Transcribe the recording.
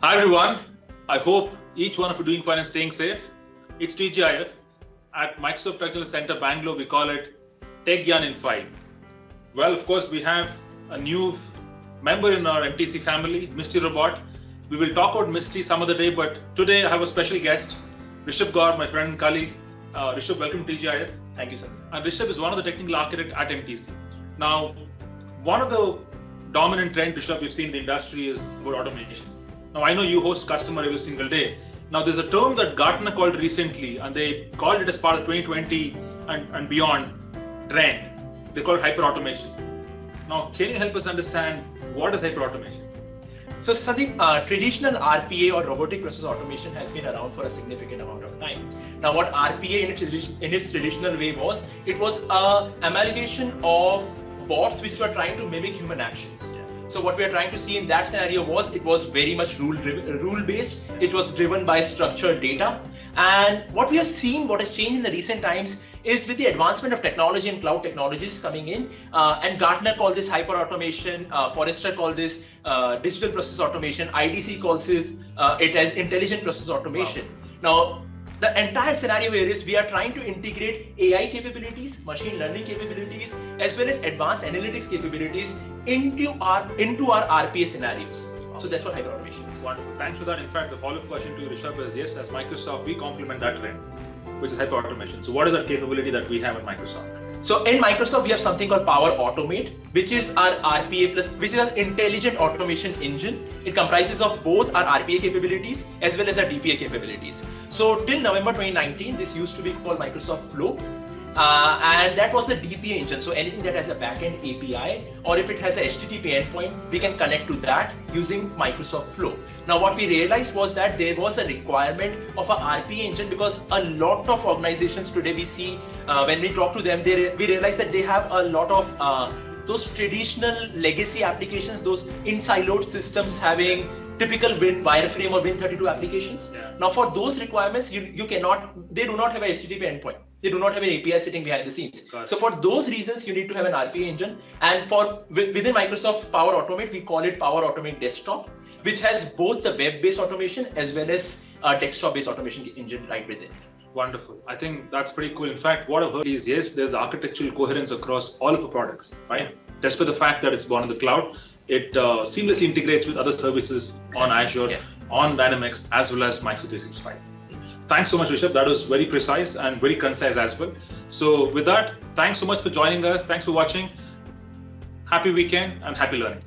Hi everyone. I hope each one of you doing fine and staying safe. It's TGIF. At Microsoft Technical Center Bangalore, we call it Tech Gyan in 5. Well, of course, we have a new member in our MTC family, Misty Robot. We will talk about Misty some other day, but today I have a special guest, Rishabh Gaur, my friend and colleague. Rishabh, welcome to TGIF. Thank you, sir. And Rishabh is one of the technical architects at MTC. Now, one of the dominant trends, Rishabh, we've seen in the industry is about automation. Now, I know you host customer every single day. Now, there's a term that Gartner called recently, and they called it as part of 2020 and beyond trend. They call it hyper-automation. Now, can you help us understand what is hyper-automation? So, Sandeep, traditional RPA or robotic process automation has been around for a significant amount of time. Now, what RPA in its traditional way was, it was an amalgamation of bots which were trying to mimic human actions. So what we are trying to see in that scenario was, it was very much rule-based. It was driven by structured data. And what we have seen, what has changed in the recent times is with the advancement of technology and cloud technologies coming in, and Gartner called this hyper-automation, Forrester called this digital process automation, IDC calls it as intelligent process automation. Wow. Now, the entire scenario here is we are trying to integrate AI capabilities, machine learning capabilities, as well as advanced analytics capabilities into our RPA scenarios. Wow. So that's what hyper-automation is. Wonderful. Thanks for that. In fact, the follow-up question to Rishabh is, yes, as Microsoft, we complement that trend, which is hyper-automation. So what is that capability that we have at Microsoft? So in Microsoft, we have something called Power Automate, which is our RPA plus, which is an intelligent automation engine. It comprises of both our RPA capabilities as well as our DPA capabilities. So till November 2019, this used to be called Microsoft Flow. And that was the DPA engine. So anything that has a backend API, or if it has a HTTP endpoint, we can connect to that using Microsoft Flow. Now, what we realized was that there was a requirement of a RPA engine, because a lot of organizations today we see when we talk to them, we realize that they have a lot of those traditional legacy applications, those in-siloed systems having typical wireframe or Win32 applications. Yeah. Now, for those requirements, they do not have a HTTP endpoint. They do not have an API sitting behind the scenes. So for those reasons, you need to have an RPA engine. And within Microsoft Power Automate, we call it Power Automate Desktop, which has both the web-based automation as well as a desktop-based automation engine right within. Wonderful. I think that's pretty cool. In fact, what I've heard is, yes, there's architectural coherence across all of the products, right? Despite the fact that it's born in the cloud, it seamlessly integrates with other services on Azure, on Dynamics, as well as Microsoft 365. Thanks so much, Rishabh. That was very precise and very concise as well. So with that, thanks so much for joining us. Thanks for watching. Happy weekend and happy learning.